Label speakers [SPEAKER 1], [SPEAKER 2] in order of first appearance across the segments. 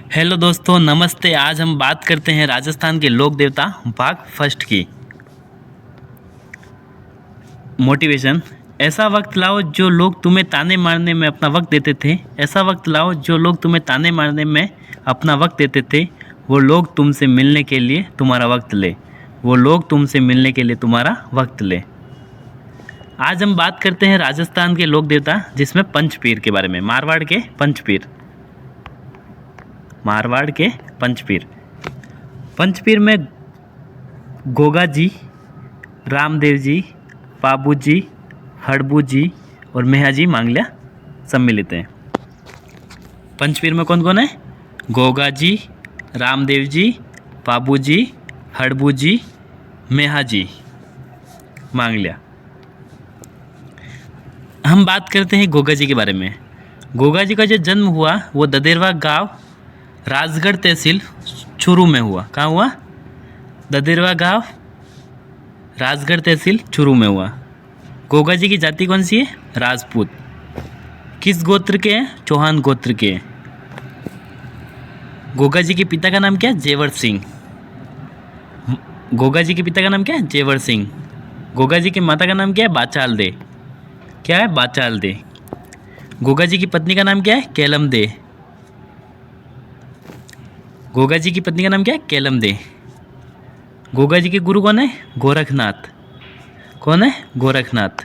[SPEAKER 1] Hello दोस्तों, नमस्ते। आज हम बात करते हैं राजस्थान के लोक देवता भाग फर्स्ट की। मोटिवेशन। ऐसा वक्त लाओ जो लोग तुम्हें ताने मारने में अपना वक्त देते थे। ऐसा वक्त लाओ जो लोग तुम्हें ताने मारने में अपना वक्त देते थे। वो लोग तुमसे मिलने के लिए तुम्हारा वक्त ले। वो लोग तुमसे मिलने के लिए तुम्हारा वक्त ले। आज हम बात करते हैं राजस्थान के लोक देवता, जिसमें पंचपीर के बारे में। मारवाड़ के पंचपीर। मारवाड़ के पंचपीर। पंचपीर में गोगा जी, रामदेव जी, पाबू जी, हड़बू जी और मेहा जी मांगलिया सम्मिलित हैं। पंचपीर में कौन कौन है? गोगा जी, रामदेव जी, पाबू जी, हड़बू जी, मेहा जी मांगलिया। हम बात करते हैं गोगा जी के बारे में। गोगा जी का जो जन्म हुआ वो ददेरवा गांव, राजगढ़ तहसील, चूरू में हुआ। कहाँ हुआ? ददेरवा गांव, राजगढ़ तहसील, चूरू में हुआ। गोगा जी की जाति कौन सी है? राजपूत। किस गोत्र के हैं? चौहान गोत्र के हैं। गोगा जी के पिता का नाम क्या है? जेवर सिंह। गोगा जी के पिता का नाम क्या है? जेवर सिंह। गोगा जी की माता का नाम क्या है? बाचाल दे। क्या है? बाचाल दे। गोगा जी की पत्नी का नाम क्या है? केलम दे। गोगा जी की पत्नी का नाम क्या है? केलम दे। गोगा जी के गुरु कौन है? गोरखनाथ। कौन है? गोरखनाथ।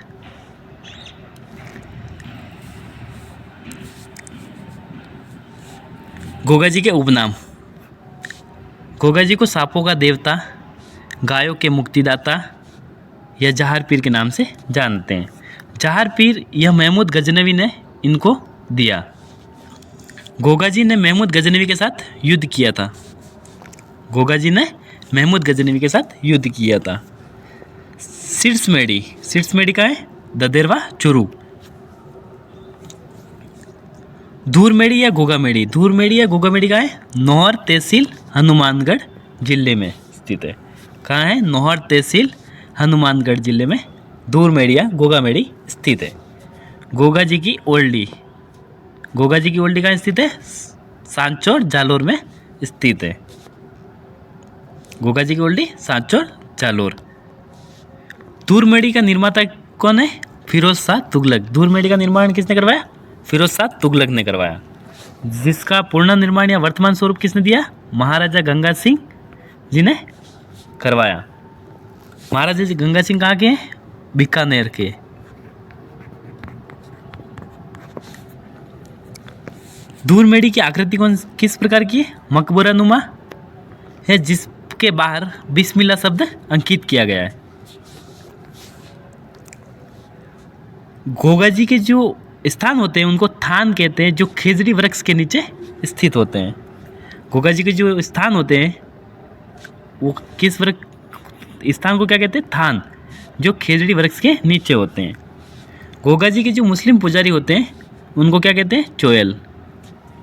[SPEAKER 1] गोगा जी के उपनाम। गोगा जी को सांपों का देवता, गायों के मुक्तिदाता या जहार पीर के नाम से जानते हैं। जहार पीर यह महमूद गजनवी ने इनको दिया। गोगा जी ने महमूद गजनवी के साथ युद्ध किया था। गोगा जी ने महमूद गजनवी के साथ युद्ध किया था। सिरसमेड़ी। सिरसमेड़ी का है? ददेरवा, चूरू। धूरमेड़ी या गोगामेड़ी। धूरमेड़ी या गोगामेड़ी का है? नौहर तहसील, हनुमानगढ़ जिले में स्थित है। कहाँ है? नौहर तहसील, हनुमानगढ़ जिले में धूरमेड़ी या गोगामेड़ी स्थित है। गोगा जी की ओल्डी। गोगा जी की ओल्डी कहाँ स्थित है? सांचौर, जालोर में स्थित है। गोगा जी की ओल्डी सांचौर, जालोर। धूरमेड़ी का निर्माता कौन है? फिरोज शाह तुगलक। धूरमेड़ी का निर्माण किसने करवाया? फिरोज शाह तुगलक ने करवाया। जिसका पूर्ण निर्माण या वर्तमान स्वरूप किसने दिया? महाराजा गंगा सिंह जी ने करवाया। महाराजा जी गंगा सिंह कहाँ के हैं? बीकानेर के। धूरमेड़ी की आकृति किस प्रकार की है? मकबरा नुमा है, जिसके बाहर बिस्मिल्लाह शब्द अंकित किया गया है। गोगा जी के जो स्थान होते हैं उनको थान कहते हैं, जो खेजड़ी वृक्ष के नीचे स्थित होते हैं। गोगा जी के जो स्थान होते हैं वो किस वृक्ष स्थान को क्या कहते हैं? थान, जो खेजड़ी वृक्ष के नीचे होते हैं। गोगा जी के जो मुस्लिम पुजारी होते हैं उनको क्या कहते हैं? चोयल।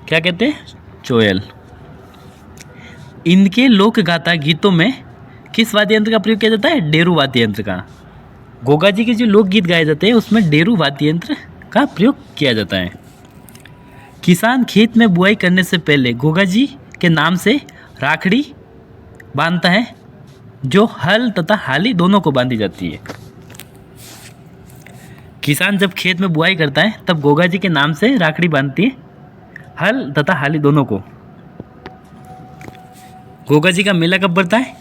[SPEAKER 1] क्या कहते हैं? चोयल। इनके लोक गाथा गीतों में किस वाद्य यंत्र का प्रयोग किया जाता है? डेरू वाद्य यंत्र का। गोगा जी के जो लोकगीत गाए जाते हैं उसमें डेरू वाद्य यंत्र का प्रयोग किया जाता है। किसान खेत में बुआई करने से पहले गोगा जी के नाम से राखड़ी बांधता है, जो हल तथा हाली दोनों को बांधी जाती है। किसान जब खेत में बुआई करता है तब गोगा जी के नाम से राखड़ी बांधती है, हल तथा हाली दोनों को। गोगा जी का मेला कब बढ़ता है?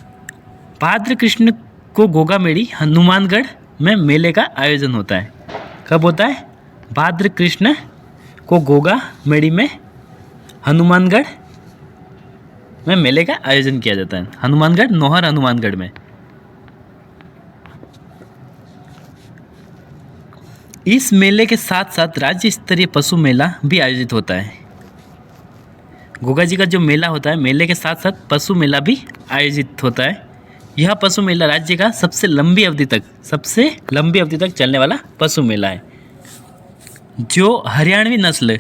[SPEAKER 1] भाद्र कृष्ण को गोगामेड़ी हनुमानगढ़ में मेले का आयोजन होता है। कब होता है? भाद्र कृष्ण को गोगामेड़ी में हनुमानगढ़ में मेले का आयोजन किया जाता है। हनुमानगढ़, नौहर हनुमानगढ़ में। इस मेले के साथ साथ राज्य स्तरीय पशु मेला भी आयोजित होता है। गोगा जी का जो मेला होता है, मेले के साथ साथ पशु मेला भी आयोजित होता है। यह पशु मेला राज्य का सबसे लंबी अवधि तक चलने वाला पशु मेला है, जो हरियाणवी नस्ल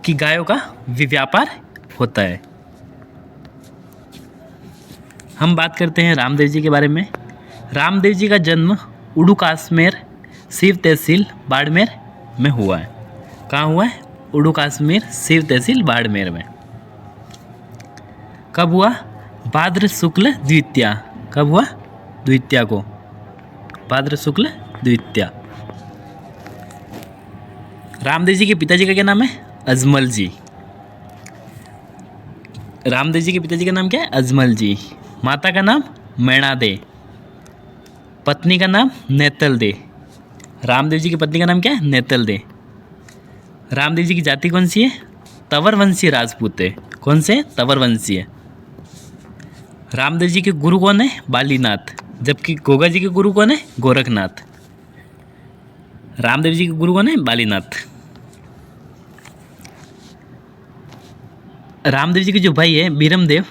[SPEAKER 1] की गायों का व्यापार होता है। हम बात करते हैं रामदेव जी के बारे में। रामदेव जी का जन्म उडुकासमेर, सिव तहसील, बाड़मेर में हुआ है। कहाँ हुआ है? उडुकासमेर, सिव तहसील, बाड़मेर में। कब हुआ? भाद्र शुक्ल द्वितीया। कब हुआ? द्वितीया को, भाद्र शुक्ल द्वितीया। रामदेव जी के पिताजी का क्या नाम है? अजमल जी। रामदेव जी के पिताजी का नाम क्या है? अजमल जी। माता का नाम मैणा दे। पत्नी का नाम नेतल दे। रामदेव जी की पत्नी का नाम क्या है? नेतल दे। रामदेव जी की जाति कौन सी है? तंवर वंशीय राजपूत है। कौन से? तंवर वंशीय। रामदेव जी के गुरु कौन है? बालीनाथ। जबकि गोगा जी के गुरु कौन है? गोरखनाथ। रामदेव जी के गुरु कौन है? बालीनाथ। रामदेव जी के जो भाई है बीरमदेव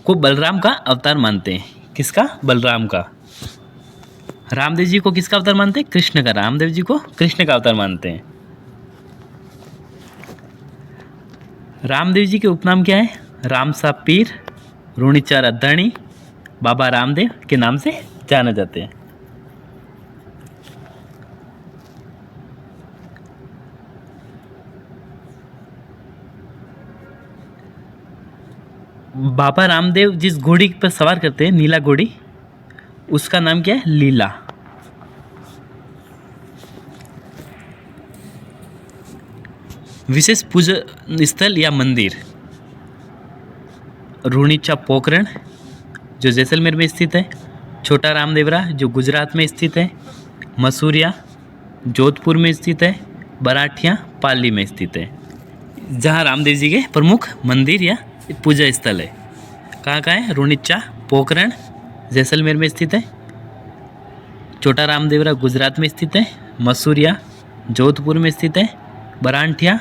[SPEAKER 1] को बलराम का अवतार मानते हैं। किसका? बलराम का। रामदेव जी को किसका अवतार मानते हैं? कृष्ण का। रामदेव जी को कृष्ण का अवतार मानते हैं। रामदेव जी के उपनाम क्या है? रामसा पीर, रूणीचारा धणी, बाबा रामदेव के नाम से जाना जाते हैं। बाबा रामदेव जिस घोड़ी पर सवार करते हैं, नीला घोड़ी, उसका नाम क्या है? लीला। विशेष पूजन स्थल या मंदिर? रूणीचा पोखरण जो जैसलमेर में स्थित है, छोटा रामदेवरा जो गुजरात में स्थित है, मसूरिया जोधपुर में स्थित है, बराठिया पाली में स्थित है। जहाँ रामदेव जी के प्रमुख मंदिर या पूजा स्थल है। कहाँ कहाँ है? रूणीचा पोखरण जैसलमेर में स्थित है, छोटा रामदेवरा गुजरात में स्थित है, मसूरिया जोधपुर में स्थित है, बराठिया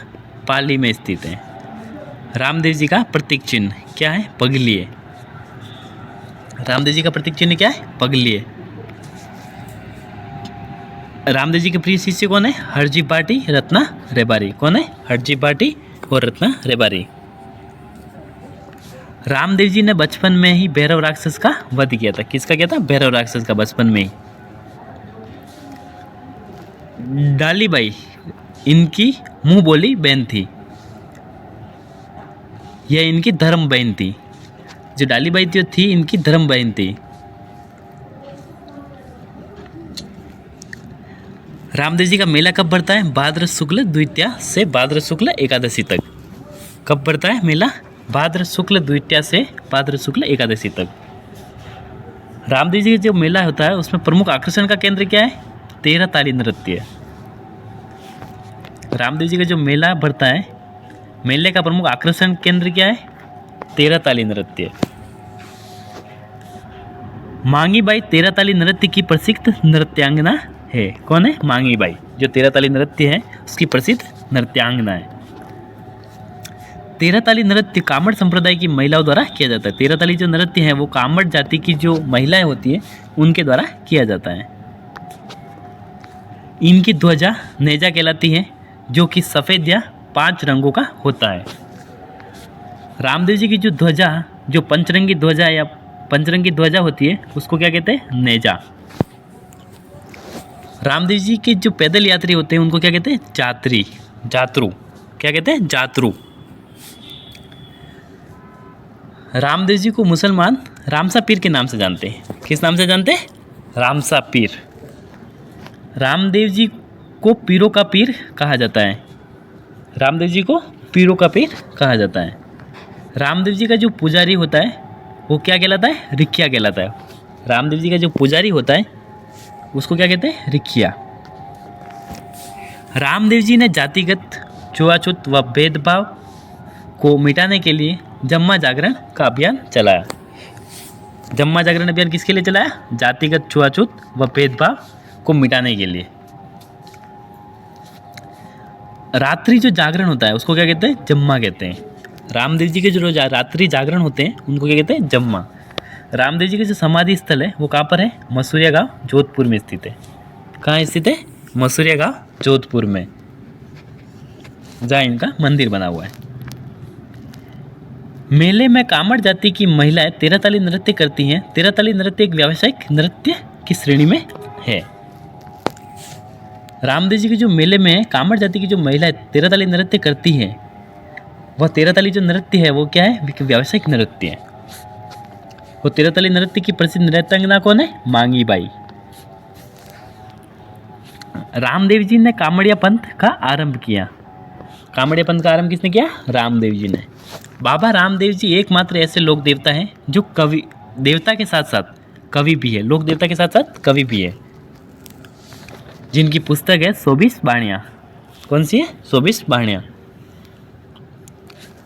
[SPEAKER 1] पाली में स्थित है। रामदेव जी का प्रतीक चिन्ह क्या है? पगली है। रामदेव जी का प्रतीक चिन्ह क्या है? पगली है। रामदेव जी के प्रिय शिष्य कौन है? हरजी पाटी, रत्ना रेबारी। कौन है? हरजी पाटी और रत्ना रेबारी। रामदेव जी ने बचपन में ही भैरव राक्षस का वध किया था। किसका किया था? भैरव राक्षस का, बचपन में ही। डालीबाई इनकी मुंह बोली बहन थी, यह इनकी धर्म बहन थी। जो डालीबाई थी इनकी धर्म बहन थी। रामदेव जी का मेला कब बढ़ता है? भाद्र शुक्ल द्वितीया से भाद्र शुक्ल एकादशी तक। कब बढ़ता है मेला? भाद्र शुक्ल द्वितीया से भाद्र शुक्ल एकादशी तक। रामदेव जी का जो मेला होता है उसमें प्रमुख आकर्षण का केंद्र क्या है? 13 ताली नृत्य। रामदेव जी का जो मेला बढ़ता है, मेले का प्रमुख आकर्षण केंद्र क्या है? 13 ताली नृत्य। मांगी बाई 13 ताली नृत्य की प्रसिद्ध नृत्यांगना है। कौन है? मांगी बाई, जो 13 ताली नृत्य है उसकी प्रसिद्ध नृत्यांगना है। 13 ताली नृत्य कामड़ संप्रदाय की महिलाओं द्वारा किया जाता है। 13 ताली जो नृत्य है वो कामड़ जाति की जो महिलाएं होती है उनके द्वारा किया जाता है। इनकी ध्वजा नेजा कहलाती है, जो कि सफ़ेद या 5 रंगों का होता है। रामदेव जी की जो ध्वजा, जो पंचरंगी ध्वजा या पंचरंगी ध्वजा होती है उसको क्या कहते हैं? नेजा। रामदेव जी के जो पैदल यात्री होते हैं उनको क्या कहते हैं? जात्री, जातरू। क्या कहते हैं? जातरू। रामदेव जी को मुसलमान रामसा पीर के नाम से जानते हैं। किस नाम से जानते हैं? रामसा पीर। रामदेव जी को पीरों का पीर कहा जाता है। रामदेव जी को पीरों का पीर कहा जाता है। रामदेव जी का जो पुजारी होता है वो क्या कहलाता है? रिखिया कहलाता है। रामदेव जी का जो पुजारी होता है उसको क्या कहते हैं? रिखिया। रामदेव जी ने जातिगत छुआछूत व भेदभाव को मिटाने के लिए जम्मा जागरण का अभियान चलाया। जम्मा जागरण अभियान किसके लिए चलाया? जातिगत छुआछूत व भेदभाव को मिटाने के लिए। रात्रि जो जागरण होता है उसको क्या कहते हैं? जम्मा कहते हैं। रामदेव जी के जो रात्रि जागरण होते हैं उनको क्या कहते हैं? जम्मा। रामदेव जी का जो समाधि स्थल है वो कहाँ पर है? मसूरिया गांव जोधपुर में स्थित है। कहाँ स्थित है? मसूरिया गांव जोधपुर में, जहाँ इनका मंदिर बना हुआ है। मेले में कामड़ जाति की महिलाएं 13 ताली नृत्य करती हैं। 13 ताली नृत्य एक व्यावसायिक नृत्य की श्रेणी में है। रामदेव जी के जो मेले में कामड़ जाति की जो महिलाएं 13 ताली नृत्य करती हैं वह 13 ताली जो नृत्य है वो क्या है, व्यावसायिक नृत्य है। वो 13 ताली नृत्य की प्रसिद्ध नृत्यांगना कौन है, मांगी बाई। रामदेव जी ने कामड़िया पंथ का आरंभ किया। कामड़िया पंथ का आरंभ किसने किया, रामदेव जी ने। बाबा रामदेव जी एकमात्र ऐसे लोक देवता हैं जो कवि देवता के साथ साथ कवि भी है, लोक देवता के साथ साथ कवि भी है, जिनकी पुस्तक है 24 बाणियाँ। कौन सी है, 24 बाणियाँ।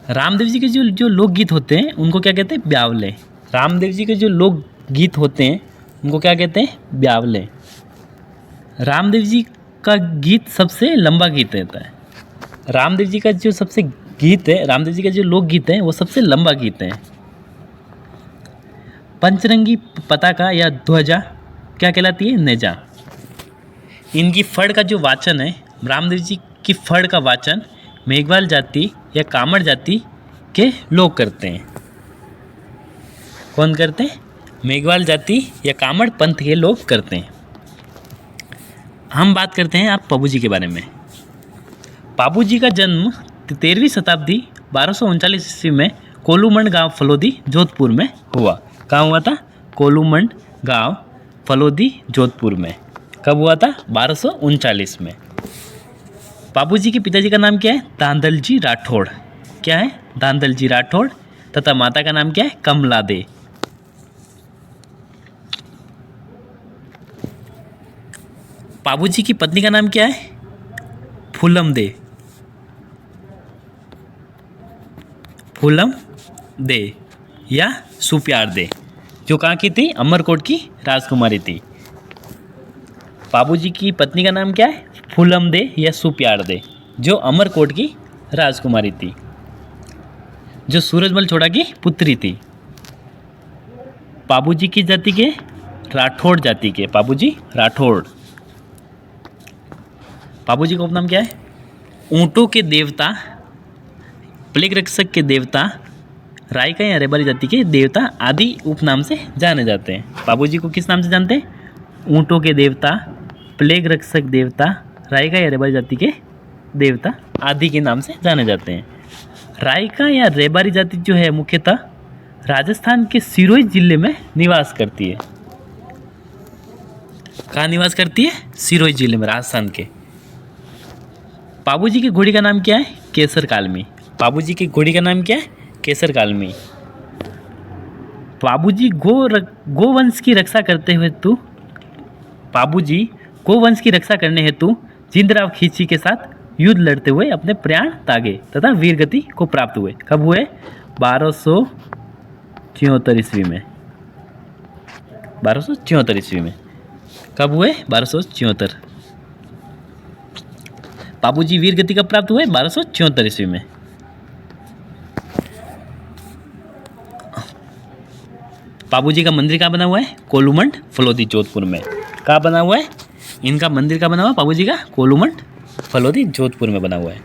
[SPEAKER 1] रामदेव जी के जो लोकगीत होते हैं उनको क्या कहते हैं, ब्यावले। रामदेव जी के जो लोकगीत होते हैं उनको क्या कहते हैं, ब्यावले। रामदेव जी का गीत सबसे लंबा गीत रहता है। रामदेव जी का जो सबसे गीत है, रामदेव जी का जो लोकगीत है वो सबसे लंबा गीत है। पंचरंगी पताका या ध्वजा क्या कहलाती है, नेजा। इनकी फड़ का जो वाचन है, रामदेव जी की फड़ का वाचन मेघवाल जाति या कामड़ जाति के लोग करते हैं। कौन करते हैं, मेघवाल जाति या कामड़ पंथ के लोग करते हैं। हम बात करते हैं आप पाबू जी के बारे में। पाबू जी का जन्म 13वीं शताब्दी 1239 ईस्वी में कोलूमंड गांव फलोदी जोधपुर में हुआ। कहाँ हुआ था, कोलूमंड गांव फलोदी जोधपुर में। कब हुआ था, 1239 में। पाबू जी के पिताजी का नाम क्या है, धांधल जी राठौड़। क्या है, धांधल जी राठौड़। तथा माता का नाम क्या है, कमला दे। पाबू जी की पत्नी का नाम क्या है, फूलम दे। फूलम दे या सुप्यार दे, जो कहाँ की थी, अमरकोट की राजकुमारी थी। पाबू जी की पत्नी का नाम क्या है, फूलम दे या सुप्यार दे, जो अमरकोट की राजकुमारी थी, जो सूरजमल छोड़ा की पुत्री थी। पाबू जी की जाति के, राठौड़ जाति के, पाबू जी राठौड़। पाबू जी का उपनाम क्या है, ऊँटों के देवता, प्लेग रक्षक के देवता, रायका या रेबारी जाति के देवता आदि उपनाम से जाने जाते हैं। पाबू जी को किस नाम से जानते हैं, ऊँटों के देवता, प्लेग रक्षक देवता, रायका या रेबारी जाति के देवता आदि के नाम से जाने जाते हैं। रायका या रेबारी जाति जो है मुख्यतः राजस्थान के सिरोही जिले में निवास करती है। कहाँ निवास करती है, सिरोही जिले में, राजस्थान के। पाबू जी की घोड़ी का नाम क्या है, केसर कालमी। पाबू जी की घोड़ी का नाम क्या है, केसर कालमी। पाबू जी गोवंश की रक्षा करते हुए पाबू जी गोवंश की रक्षा करने हेतु जिंदराव खींची के साथ युद्ध लड़ते हुए अपने प्राण त्यागे तथा वीरगति को प्राप्त हुए। कब हुए, 1274 ईस्वी में। 1274 ईस्वी में कब हुए, 1274। पाबू जी वीरगति कब प्राप्त हुए, 1274 ईस्वी में। पाबू जी का मंदिर कहाँ बना हुआ है, कोलूमंड फलोदी जोधपुर में। कहाँ बना हुआ है, इनका मंदिर कहाँ बना हुआ है, पाबू जी का, कोलूमंड फलोदी जोधपुर में बना हुआ है।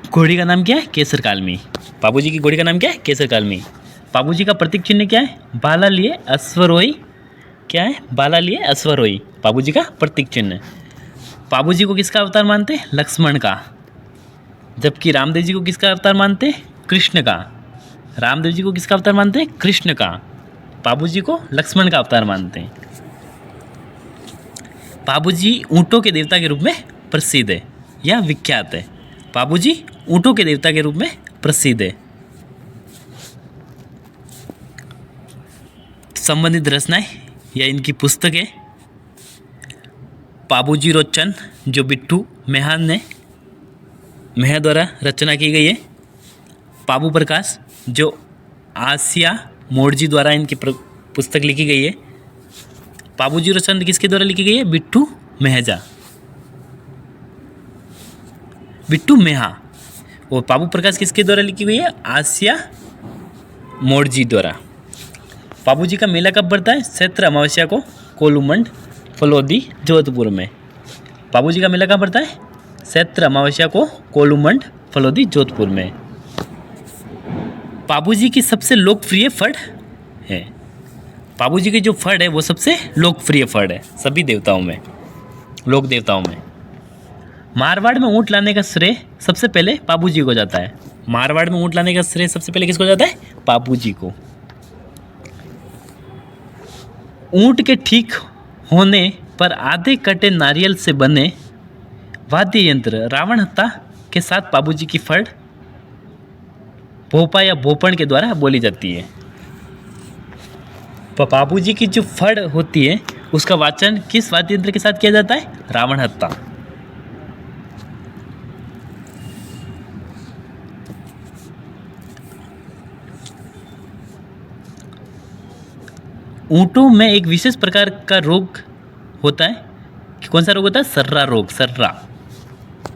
[SPEAKER 1] घोड़ी का नाम क्या है, केसर कालमी। पाबू जी की घोड़ी का नाम क्या है, केसर कालमी। पाबू जी का प्रतीक चिन्ह क्या है, बाला लिए अश्वरोही। क्या है, बाला लिए अश्वरोही, पाबू जी का प्रतीक चिन्ह। पाबू जी को किसका अवतार मानते हैं, लक्ष्मण का। जबकि रामदेव जी को किसका अवतार मानते हैं, कृष्ण का। रामदेव जी को किसका अवतार मानते हैं, कृष्ण का। पाबू जी को लक्ष्मण का अवतार मानते हैं। पाबू जी ऊँटों के देवता के रूप में प्रसिद्ध है या विख्यात है। पाबू जी ऊँटों के देवता के रूप में प्रसिद्ध है। संबंधित रचनाएं या इनकी पुस्तकें, पाबू जी रोचन जो बिट्टू मेहान ने मेहा द्वारा रचना की गई है। पाबू प्रकाश जो आसिया मोड़जी द्वारा इनकी पुस्तक लिखी गई है। पाबू जी रोचन किसके द्वारा लिखी गई है, बिट्टू मेहजा, बिट्टू मेहा। और पाबू प्रकाश किसके द्वारा लिखी गई है, आसिया मोड़जी द्वारा। पाबू जी का मेला कब पड़ता है, चैत्र अमावस्या को कोलूमंड फलोदी जोधपुर में। पाबू जी का मेला कहाँ पड़ता है, चैत्र अमावस्या को कोलूमंड फलोदी जोधपुर में। पाबू जी की सबसे लोकप्रिय फड़ है। पाबू जी की जो फड़ है वो सबसे लोकप्रिय फड़ है सभी देवताओं में, लोक देवताओं में। मारवाड़ में ऊँट लाने का श्रेय सबसे पहले पापू जी को जाता है। मारवाड़ में ऊँट लाने का श्रेय सबसे पहले किसको जाता है? पापू जी को। ऊँट के ठीक होने पर आधे कटे नारियल से बने वाद्य यंत्र रावण हत्ता के साथ पापू जी की फड़ भोपा या भोपण के द्वारा बोली जाती है। पापू जी की जो फड़ होती है उसका वाचन किस वाद्य यंत्र के साथ किया जाता है? रावण हत्ता। ऊँटों में एक विशेष प्रकार का रोग होता है। कौन सा रोग होता है? सर्रा रोग। सर्रा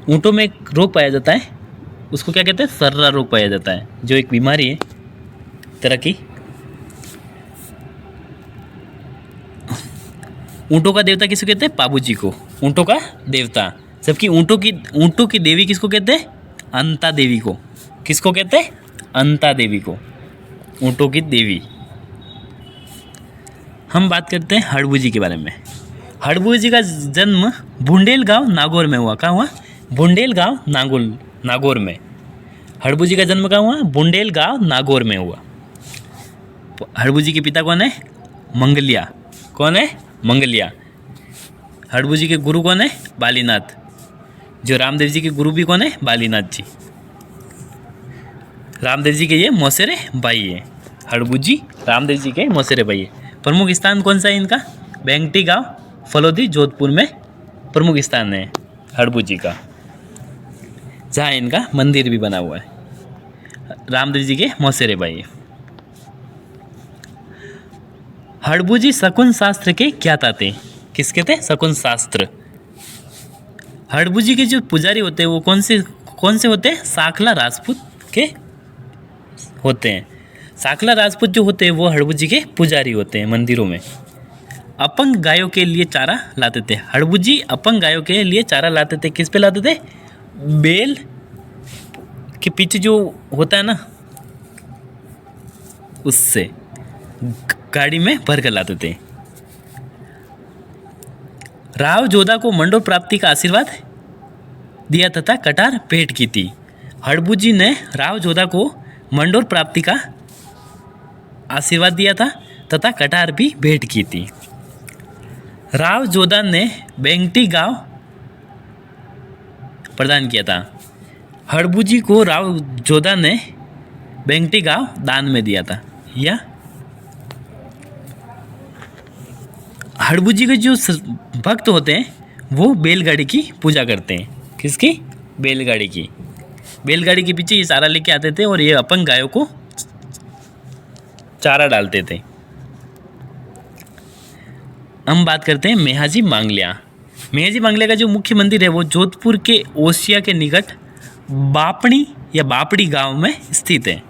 [SPEAKER 1] ऊँटों में एक रोग पाया जाता है, उसको क्या कहते हैं? सर्रा रोग पाया जाता है, जो एक बीमारी है तरह की। ऊँटों का देवता किसको कहते हैं? पापू जी को, ऊँटों का देवता। जबकि ऊँटों की देवी किसको कहते हैं? अंता देवी को। किसको कहते हैं? अंता देवी को, ऊँटों की देवी। हम बात करते हैं हड़बू जी के बारे में। हड़बू जी का जन्म बुंडेल गांव नागौर में हुआ। कहाँ हुआ? बुंडेल गांव नागौर में। हड़बू जी का जन्म कहाँ हुआ? बुंडेल गांव नागौर में हुआ। हड़बू जी के पिता कौन है? मंगलिया। कौन है? मंगलिया। हड़बू जी के गुरु कौन है? बालीनाथ। जो रामदेव जी के गुरु भी कौन है? बालीनाथ जी। रामदेव जी के ये मौसेरे भाई है। हड़बू जी रामदेव जी के मौसेरे भाई है। प्रमुख स्थान कौन सा है इनका? बेंगटी गांव, फलोदी, जोधपुर में प्रमुख स्थान है हड़बू जी का, जहाँ इनका मंदिर भी बना हुआ है। रामदेव जी के मौसेरे भाई। हड़बू जी शकुन शास्त्र के ज्ञाता थे। किसके थे? शकुन शास्त्र। हड़बू जी के जो पुजारी होते हैं वो कौन से होते हैं? साखला राजपूत के होते हैं। साखला राजपूत जो होते हैं वो हड़बू जी के पुजारी होते हैं मंदिरों में। अपंग गायों के लिए चारा लाते थे। हड़बू जी अपंग गायों के लिए चारा लाते थे। किस पे लाते थे? बेल के पीछे जो होता है ना, उससे गाड़ी में भर कर लाते थे। राव जोधा को मंडोर प्राप्ति का आशीर्वाद दिया तथा कटार भेंट की थी। हड़बू जी ने राव जोधा को मंडोर प्राप्ति का आशीर्वाद दिया था तथा कटार भी भेंट की थी। राव जोधा ने बेंगटी गांव प्रदान किया था। हड़बू जी को राव जोधा ने बेंगटी गांव दान में दिया था। या हड़बू जी के जो भक्त होते हैं वो बैलगाड़ी की पूजा करते हैं। किसकी? बैलगाड़ी की। बैलगाड़ी के पीछे ये चारा लेके आते थे और ये अपंग गायों को चारा डालते थे। हम बात करते हैं मेहाजी मांगलिया। मेहाजी मांगलिया का जो मुख्य मंदिर है वो जोधपुर के ओसिया के निकट बापड़ी या बापड़ी गांव में स्थित है।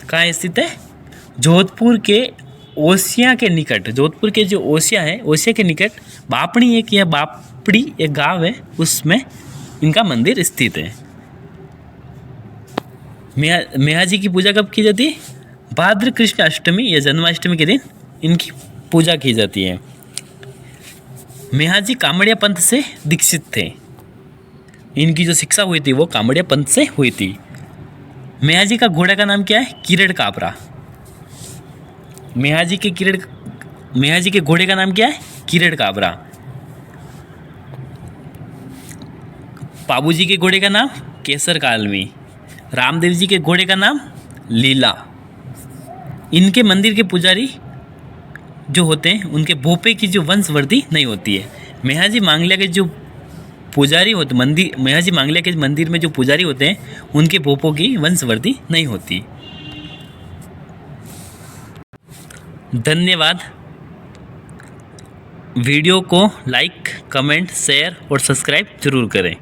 [SPEAKER 1] कहाँ स्थित है? जोधपुर के ओसिया के निकट। जोधपुर के जो ओसिया है, ओसिया के निकट बापड़ी एक गांव है, उसमें इनका मंदिर स्थित है। मेहाजी की पूजा कब की जाती है? भाद्र कृष्ण अष्टमी या जन्माष्टमी के दिन इनकी पूजा की जाती है। मेहाजी कामड़िया पंथ से दीक्षित थे। इनकी जो शिक्षा हुई थी वो कामड़िया पंथ से हुई थी। मेहाजी का घोड़ा का नाम क्या है? किरण काबरा। मेहाजी के घोड़े का नाम क्या है? किरण काबरा। पापू जी के घोड़े का नाम केसर कालवी। रामदेव जी के घोड़े का नाम लीला। इनके मंदिर के पुजारी जो होते हैं उनके भोपे की जो वंशवृद्धि नहीं होती है। मेहाजी मांगलिया के जो पुजारी होते मेहाजी मांगलिया के मंदिर में जो पुजारी होते हैं उनके भोपों की वंशवृद्धि नहीं होती। धन्यवाद। वीडियो को लाइक, कमेंट, शेयर और सब्सक्राइब जरूर करें।